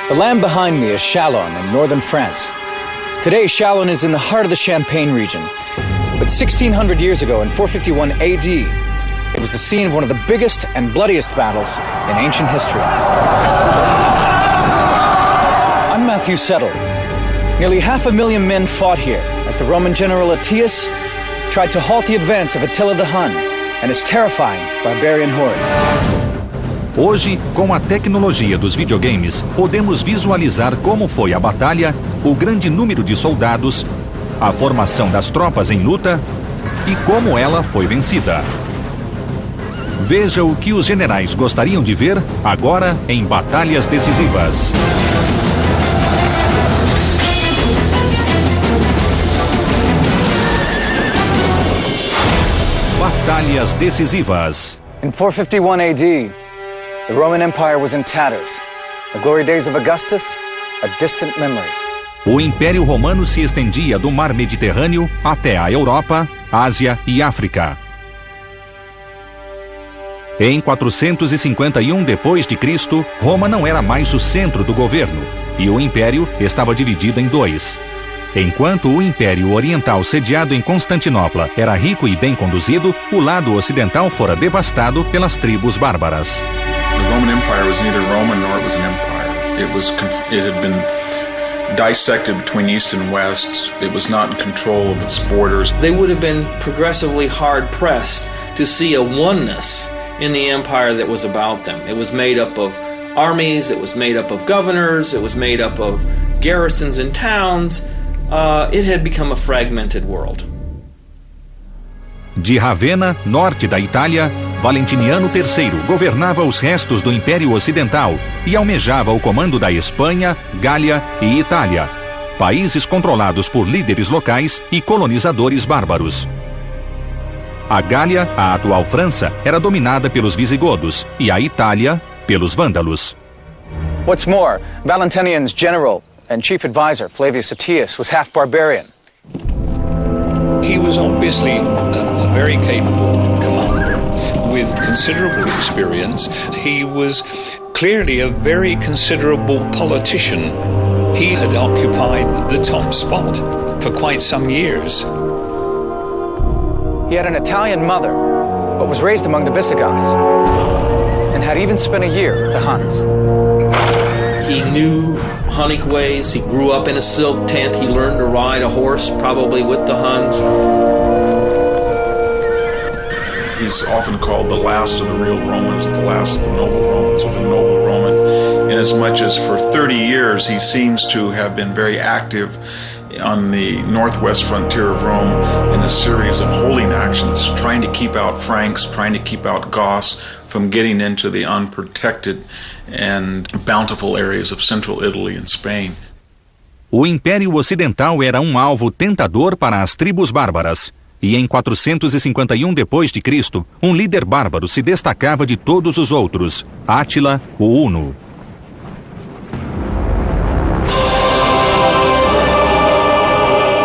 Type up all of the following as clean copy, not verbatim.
The land behind me is Chalons in northern France. Today, Chalons is in the heart of the Champagne region. But 1600 years ago, in 451 AD, it was the scene of one of the biggest and bloodiest battles in ancient history. I'm Matthew Settle. Nearly 500,000 men fought here as the Roman general Atius tried to halt the advance of Átila the Hun and his terrifying barbarian hordes. Hoje, com a tecnologia dos videogames, podemos visualizar como foi a batalha, o grande número de soldados, a formação das tropas em luta e como ela foi vencida. Veja o que os generais gostariam de ver agora em Batalhas Decisivas. Batalhas Decisivas. In 451 AD, the Roman Empire was in tatters. The glory days of Augustus, a distant memory. O Império Romano se estendia do Mar Mediterrâneo até a Europa, Ásia e África. Em 451 d.C., Roma não era mais o centro do governo, e o Império estava dividido em dois. Enquanto o Império Oriental sediado em Constantinopla era rico e bem conduzido, o lado ocidental fora devastado pelas tribos bárbaras. The Roman Empire was neither Roman nor it was an empire. It had been dissected between East and West. It was not in control of its borders. They would have been progressively hard-pressed to see a oneness in the empire that was about them. It was made up of armies, it was made up of governors, it was made up of garrisons and towns. It had become a fragmented world. De Ravenna, norte da Itália, Valentiniano III governava os restos do Império Ocidental e almejava o comando da Espanha, Gália e Itália, países controlados por líderes locais e colonizadores bárbaros. A Gália, a atual França, era dominada pelos visigodos e a Itália pelos vândalos. What's more, Valentinian's general and chief advisor, Flavius Atius, was half barbarian. He was obviously a very capable commander with considerable experience. He was clearly a very considerable politician. He had occupied the top spot for quite some years. He had an Italian mother, but was raised among the Visigoths, and had even spent a year with the Huns. He knew Hunnic ways. He grew up in a silk tent. He learned to ride a horse, probably with the Huns. He's often called the last of the real Romans, the last of the noble Romans, or the noble Roman, inasmuch as for 30 years he seems to have been very active on the northwest frontier of Rome in a series of holding actions, trying to keep out Franks, trying to keep out Goths from getting into the unprotected and bountiful areas of central Italy and Spain. O Império Ocidental era um alvo tentador para as tribos bárbaras. E em 451 d.C., um líder bárbaro se destacava de todos os outros, Átila, o Huno.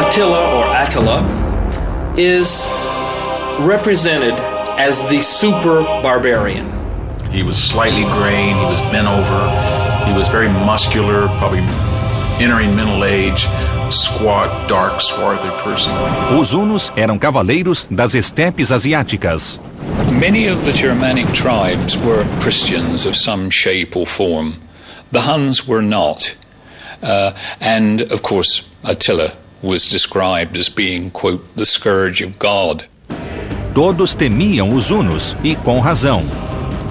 Attila, or Átila, is represented as the super barbarian. He was slightly graying, he was bent over, he was very muscular, probably entering middle age, squat, dark, swarthy person. Os hunos eram cavaleiros das estepes asiáticas. Many of the Germanic tribes were Christians of some shape or form. The Huns were not. And, of course, Attila was described as being, quote, the scourge of God. Todos temiam os hunos, e com razão.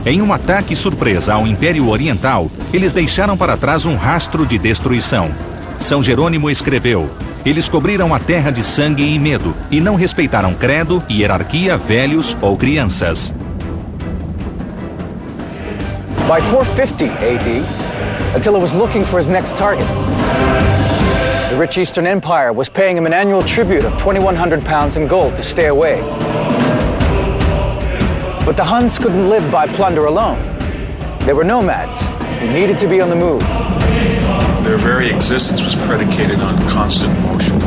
Em um ataque surpresa ao Império Oriental, eles deixaram para trás um rastro de destruição. São Jerônimo escreveu: eles cobriram a terra de sangue e medo, e não respeitaram credo, hierarquia, velhos ou crianças. By 450 AD, Attila was looking for his next target. The rich Eastern Empire was paying him an annual tribute of 2,100 pounds in gold to stay away. But the Huns couldn't live by plunder alone. They were nomads who needed to be on the move. Their very existence was predicated on constant motion.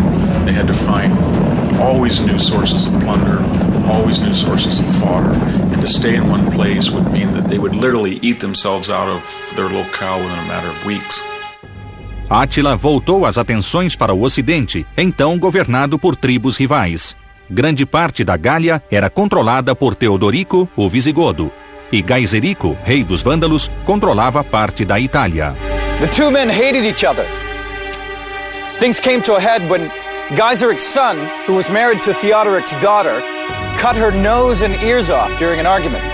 They had to find always new sources of plunder, always new sources of fodder. And to stay in one place would mean that they would literally eat themselves out of their locale within a matter of weeks. Átila voltou as atenções para o ocidente, então governado por tribos rivais. Grande parte da Gália era controlada por Teodorico, o visigodo, e Gaiserico, rei dos vândalos, controlava parte da Itália. The two men hated each other. Things came to a head when Gaiseric's son, who was married to Theodoric's daughter, cut her nose and ears off during an argument.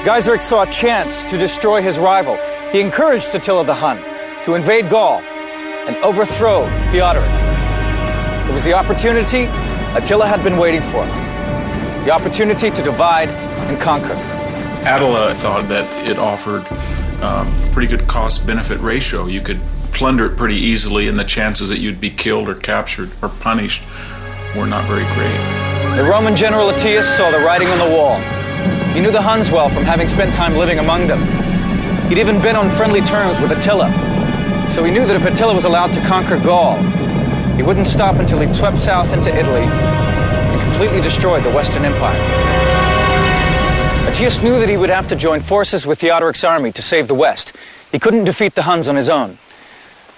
Gaiseric saw a chance to destroy his rival. He encouraged Attila the Hun to invade Gaul and overthrow Theodoric. It was the opportunity Attila had been waiting for. The opportunity to divide and conquer. Átila thought that it offered a pretty good cost-benefit ratio. You could plunder it pretty easily, and the chances that you'd be killed or captured or punished were not very great. The Roman general Atius saw the writing on the wall. He knew the Huns well from having spent time living among them. He'd even been on friendly terms with Attila. So he knew that if Attila was allowed to conquer Gaul, he wouldn't stop until he'd swept south into Italy and completely destroyed the Western Empire. Atius knew that he would have to join forces with Theodoric's army to save the West. He couldn't defeat the Huns on his own.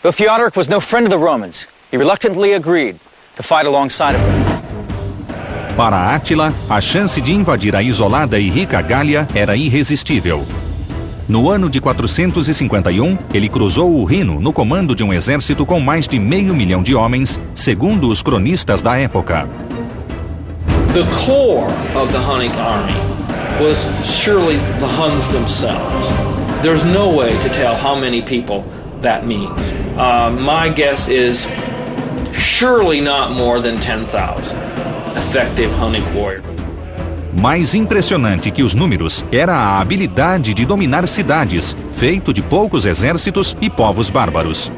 Though Theodoric was no friend of the Romans, he reluctantly agreed to fight alongside of them. Para Átila, a chance de invadir a isolada e rica Gália era irresistível. No ano de 451, ele cruzou o Rhino no comando de um exército com mais de 500 mil de homens, segundo os cronistas da época. The core of the Hunnic army was surely the Huns themselves. There's no way to tell how many people that means. My guess is surely not more than 10,000 effective Hunnic warriors. Mais impressionante que os números era a habilidade de dominar cidades, feito de poucos exércitos e povos bárbaros.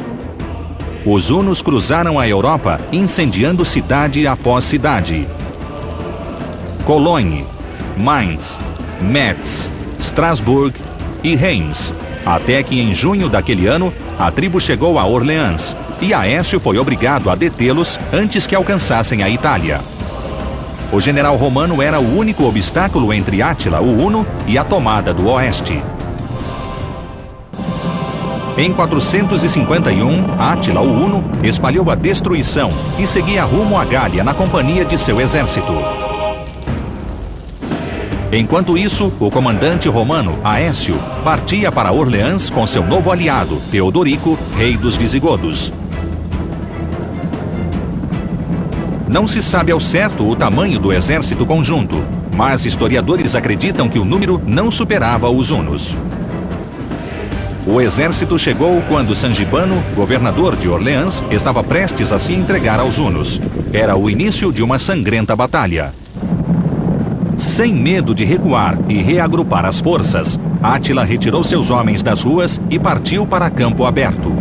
Os hunos cruzaram a Europa, incendiando cidade após cidade. Cologne, Mainz, Metz, Strasbourg e Reims, até que em junho daquele ano, a tribo chegou a Orleans, e Aécio foi obrigado a detê-los antes que alcançassem a Itália. O general romano era o único obstáculo entre Átila, o Huno, e a tomada do oeste. Em 451, Átila, o Huno, espalhou a destruição e seguia rumo à Gália na companhia de seu exército. Enquanto isso, o comandante romano, Aécio, partia para Orleans com seu novo aliado, Teodorico, rei dos visigodos. Não se sabe ao certo o tamanho do exército conjunto, mas historiadores acreditam que o número não superava os hunos. O exército chegou quando Sangibano, governador de Orleans, estava prestes a se entregar aos hunos. Era o início de uma sangrenta batalha. Sem medo de recuar e reagrupar as forças, Átila retirou seus homens das ruas e partiu para campo aberto.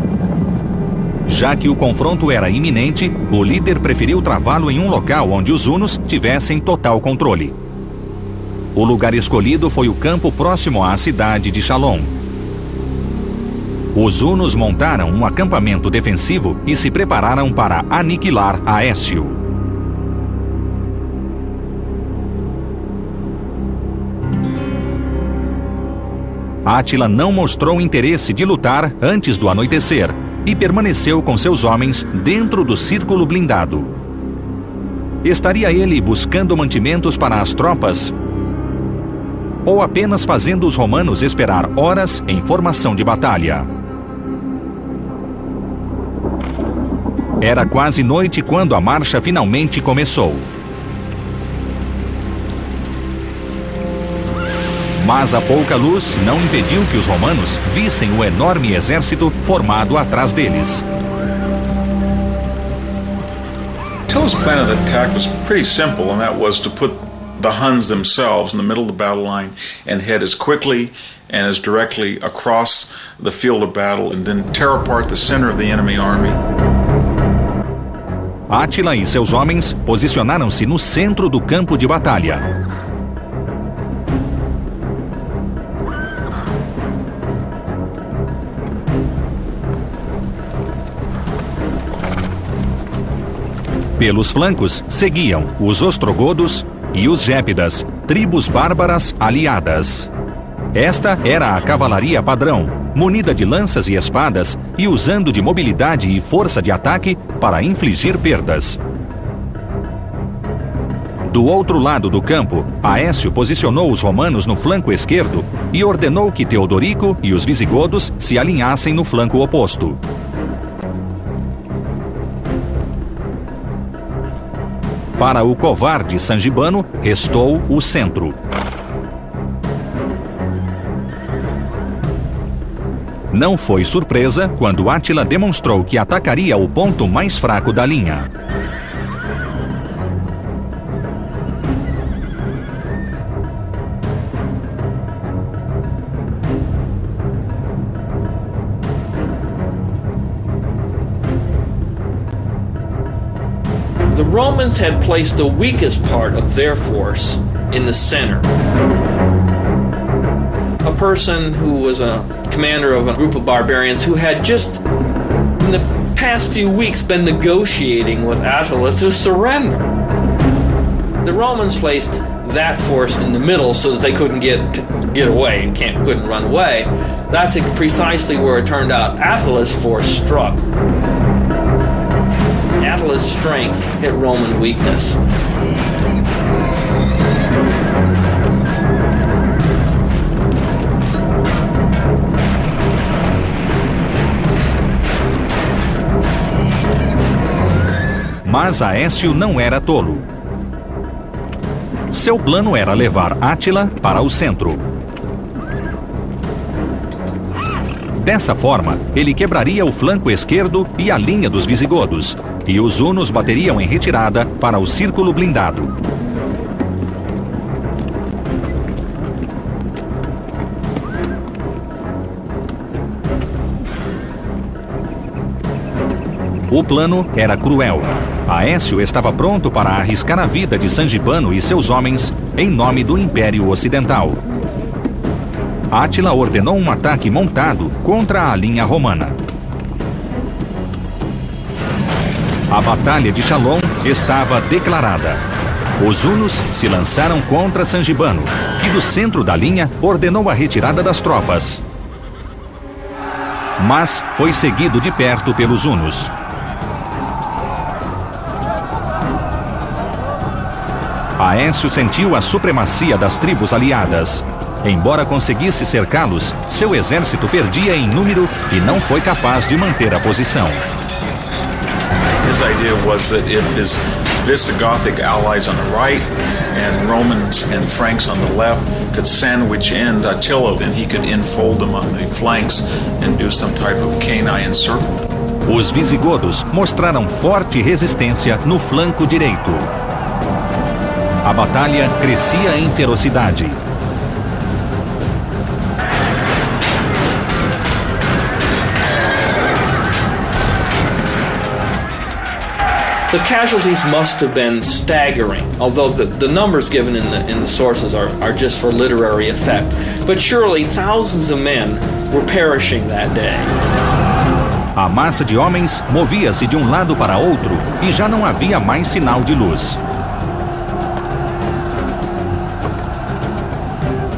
Já que o confronto era iminente, o líder preferiu travá-lo em um local onde os hunos tivessem total controle. O lugar escolhido foi o campo próximo à cidade de Chalons. Os hunos montaram um acampamento defensivo e se prepararam para aniquilar Aécio. Átila não mostrou interesse de lutar antes do anoitecer e permaneceu com seus homens dentro do círculo blindado. Estaria ele buscando mantimentos para as tropas ou apenas fazendo os romanos esperar horas em formação de batalha? Era quase noite quando a marcha finalmente começou. Mas a pouca luz não impediu que os romanos vissem o enorme exército formado atrás deles. Attila's plan of attack was pretty simple, and that was to put the Huns themselves in the middle of the battle line and head as quickly and as directly across the field of battle and then tear apart the center of the enemy army. Átila e seus homens posicionaram-se no centro do campo de batalha. Pelos flancos seguiam os ostrogodos e os gépidas, tribos bárbaras aliadas. Esta era a cavalaria padrão, munida de lanças e espadas e usando de mobilidade e força de ataque para infligir perdas. Do outro lado do campo, Aécio posicionou os romanos no flanco esquerdo e ordenou que Teodorico e os visigodos se alinhassem no flanco oposto. Para o covarde sangibano, restou o centro. Não foi surpresa quando Átila demonstrou que atacaria o ponto mais fraco da linha. The Romans had placed the weakest part of their force in the center. A person who was a commander of a group of barbarians who had just in the past few weeks been negotiating with Átila to surrender. The Romans placed that force in the middle so that they couldn't get away and couldn't run away. That's precisely where it turned out Attila's force struck. Átila's strength hit Roman weakness. Mas Aécio não era tolo. Seu plano era levar Átila para o centro. Dessa forma, ele quebraria o flanco esquerdo e a linha dos visigodos, e os hunos bateriam em retirada para o círculo blindado. O plano era cruel. Aécio estava pronto para arriscar a vida de Sangibano e seus homens em nome do Império Ocidental. Átila ordenou um ataque montado contra a linha romana. A Batalha de Chalons estava declarada. Os hunos se lançaram contra Sangibano, que do centro da linha ordenou a retirada das tropas. Mas foi seguido de perto pelos hunos. Aécio sentiu a supremacia das tribos aliadas. Embora conseguisse cercá-los, seu exército perdia em número e não foi capaz de manter a posição. His idea was that if his Visigothic allies on the right and Romans and Franks on the left could sandwich in Átila, then he could enfold them on the flanks and do some type of canine encirclement. Os visigodos mostraram forte resistência no flanco direito. A batalha crescia em ferocidade. The casualties must have been staggering, although the numbers given in the sources are just for literary effect. But surely thousands of men were perishing that day. A massa de homens movia-se de um lado para outro e já não havia mais sinal de luz.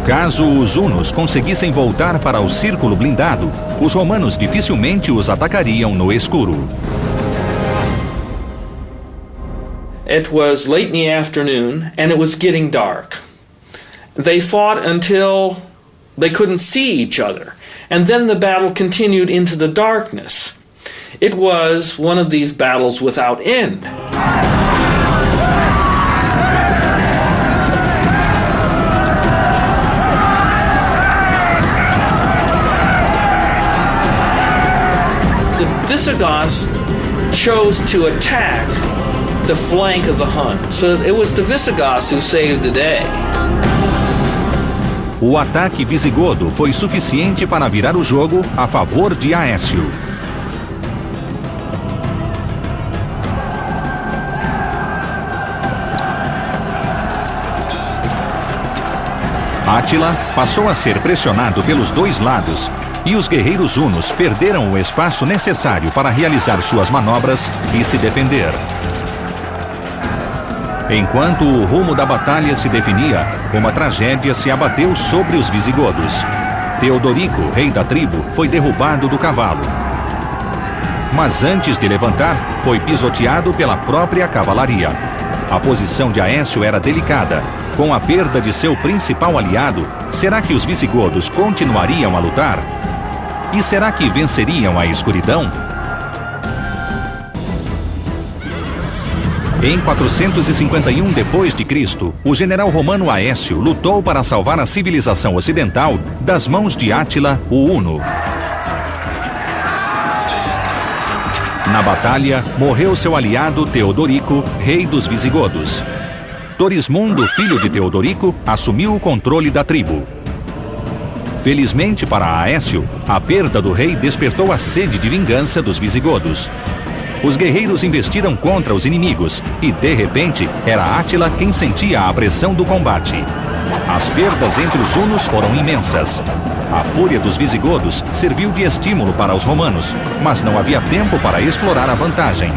Caso os hunos conseguissem voltar para o círculo blindado, os romanos dificilmente os atacariam no escuro. It was late in the afternoon, and it was getting dark. They fought until they couldn't see each other, and then the battle continued into the darkness. It was one of these battles without end. The Visigoths chose to attack the flank of the Hun. So it was the Visigoths who saved the day. O ataque visigodo foi suficiente para virar o jogo a favor de Aécio. Átila passou a ser pressionado pelos dois lados e os guerreiros hunos perderam o espaço necessário para realizar suas manobras e se defender. Enquanto o rumo da batalha se definia, uma tragédia se abateu sobre os visigodos. Teodorico, rei da tribo, foi derrubado do cavalo. Mas antes de levantar, foi pisoteado pela própria cavalaria. A posição de Aécio era delicada. Com a perda de seu principal aliado, será que os visigodos continuariam a lutar? E será que venceriam a escuridão? Em 451 d.C., o general romano Aécio lutou para salvar a civilização ocidental das mãos de Átila, o Huno. Na batalha, morreu seu aliado Teodorico, rei dos visigodos. Torismundo, filho de Teodorico, assumiu o controle da tribo. Felizmente para Aécio, a perda do rei despertou a sede de vingança dos visigodos. Os guerreiros investiram contra os inimigos e, de repente, era Átila quem sentia a pressão do combate. As perdas entre os hunos foram imensas. A fúria dos visigodos serviu de estímulo para os romanos, mas não havia tempo para explorar a vantagem.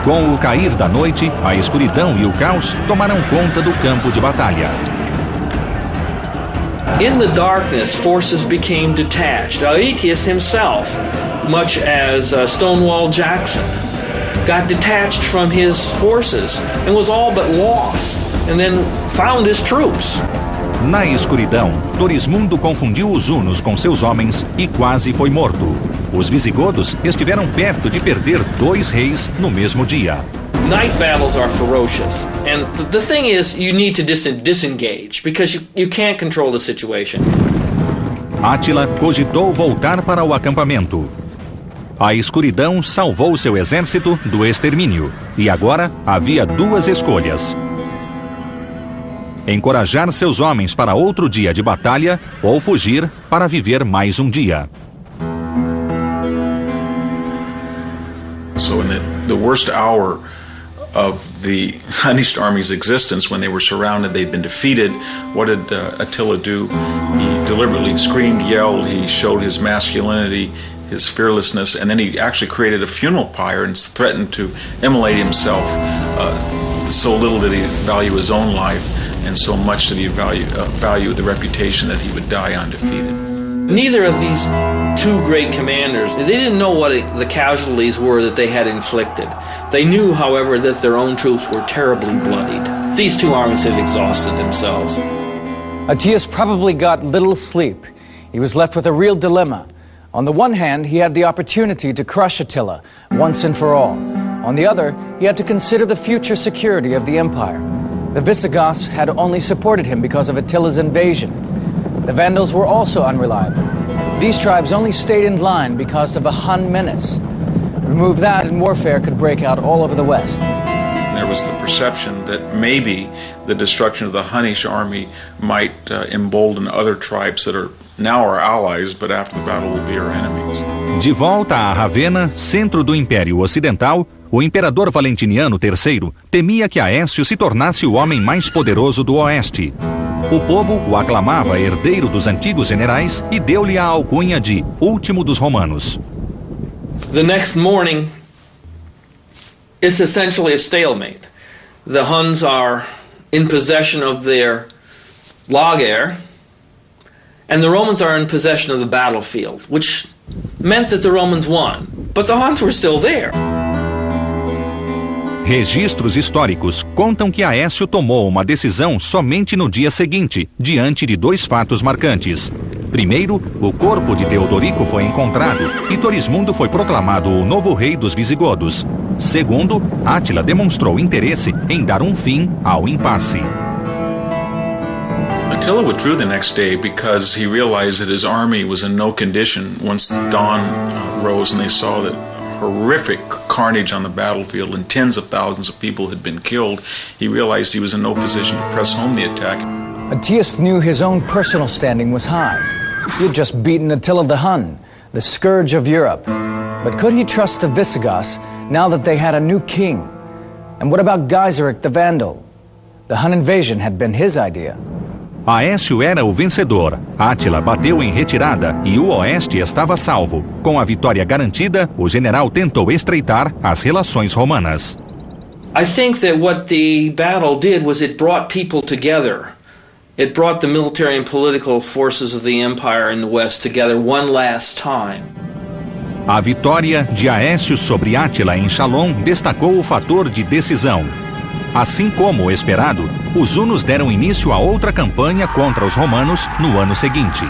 Com o cair da noite, a escuridão e o caos tomaram conta do campo de batalha. In the darkness, forces became detached. Aetius himself, much as Stonewall Jackson, got detached from his forces and was all but lost, and then found his troops. Na escuridão, Torismundo confundiu os hunos com seus homens e quase foi morto. Os visigodos estiveram perto de perder 2 reis no mesmo dia. Night battles are ferocious, and the thing is, you need to disengage because you can't control the situation. Átila cogitou voltar para o acampamento. A escuridão salvou seu exército do extermínio, e agora havia 2 escolhas: encorajar seus homens para outro dia de batalha ou fugir para viver mais um dia. So in the worst hour of the Hunnish army's existence, when they were surrounded, they'd been defeated, what did Attila do? He deliberately screamed, yelled, he showed his masculinity, his fearlessness, and then he actually created a funeral pyre and threatened to immolate himself. So little did he value his own life, and so much did he value the reputation that he would die undefeated. Neither of these 2 great commanders, they didn't know what the casualties were that they had inflicted. They knew, however, that their own troops were terribly bloodied. These 2 armies had exhausted themselves. Aetius probably got little sleep. He was left with a real dilemma. On the one hand, he had the opportunity to crush Attila once and for all. On the other, he had to consider the future security of the empire. The Visigoths had only supported him because of Attila's invasion. The Vandals were also unreliable. These tribes only stayed in line because of a Hun menace. Remove that and warfare could break out all over the West. There was the perception that maybe the destruction of the Hunnish army might embolden other tribes that are now our allies, but after the battle will be our enemies. De volta a Ravenna, centro do Império Ocidental, o imperador Valentiniano III temia que Aécio se tornasse o homem mais poderoso do Oeste. O povo o aclamava herdeiro dos antigos generais e deu-lhe a alcunha de último dos romanos. The next morning, it's essentially a stalemate. The Huns are in possession of their lager, and the Romans are in possession of the battlefield, which meant that the Romans won, but the Huns were still there. Registros históricos contam que Aécio tomou uma decisão somente no dia seguinte, diante de 2 fatos marcantes. Primeiro, o corpo de Teodorico foi encontrado e Torismundo foi proclamado o novo rei dos visigodos. Segundo, Átila demonstrou interesse em dar um fim ao impasse. Attila withdrew the next day because he realized that his army was in no condition once dawn rose and they saw that horrific carnage on the battlefield and tens of thousands of people had been killed. He realized he was in no position to press home the attack. Aetius knew his own personal standing was high. He had just beaten Attila the Hun, the scourge of Europe. But could he trust the Visigoths now that they had a new king? And what about Gaiseric the Vandal? The Hun invasion had been his idea. Aécio era o vencedor. Átila bateu em retirada e o oeste estava salvo. Com a vitória garantida, o general tentou estreitar as relações romanas. I think that what the battle did was it brought people together. It brought the military and political forces of the empire in the West together one last time. A vitória de Aécio sobre Átila em Chalons destacou o fator de decisão. Assim como o esperado, os hunos deram início a outra campanha contra os romanos no ano seguinte.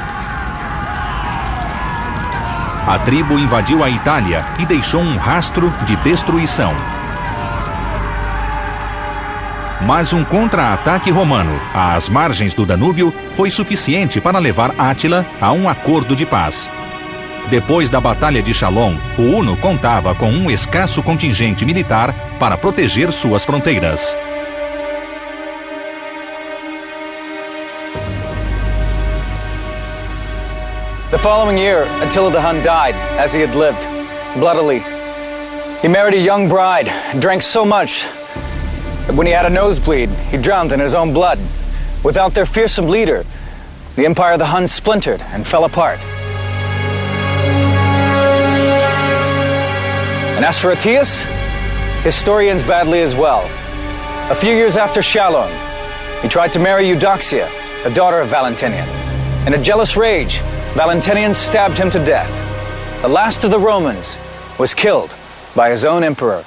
A tribo invadiu a Itália e deixou um rastro de destruição. Mas um contra-ataque romano às margens do Danúbio foi suficiente para levar Átila a um acordo de paz. Depois da Batalha de Chalons, o Huno contava com um escasso contingente militar para proteger suas fronteiras. The following year, Attila the Hun died, as he had lived, bloodily. He married a young bride, and drank so much that when he had a nosebleed, he drowned in his own blood. Without their fearsome leader, the empire of the Huns splintered and fell apart. And as for Attila, his story ends badly as well. A few years after Chalons, he tried to marry Eudoxia, the daughter of Valentinian. In a jealous rage, Valentinian stabbed him to death. The last of the Romans was killed by his own emperor.